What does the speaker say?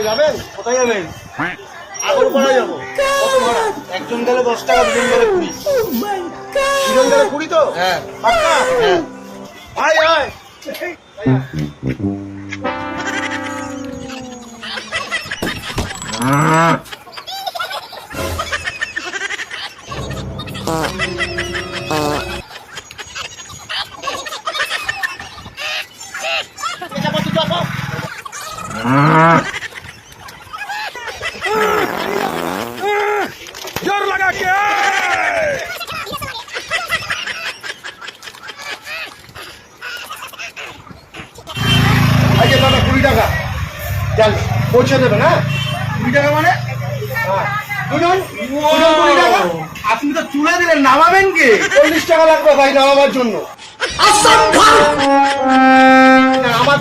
যাবেন? কোথায় যাবেন? আগরপাড়া যাবো। কত ভাড়া? একজন গেলে 10 টাকা, দুজন গেলে 20। দুজন গেলে 20 তো? হ্যাঁ। পাক্কা? হ্যাঁ। আয় আয়। जोर लगा के আজকে দাদা 20 টাকা চল পৌঁছে দেবে না? 20 টাকা মানে দুজন 20 টাকা। আপনি তো তুলে দিলেন, নামাবেন কি? 40 টাকা লাগবে ভাই নামাবার জন্য। আমার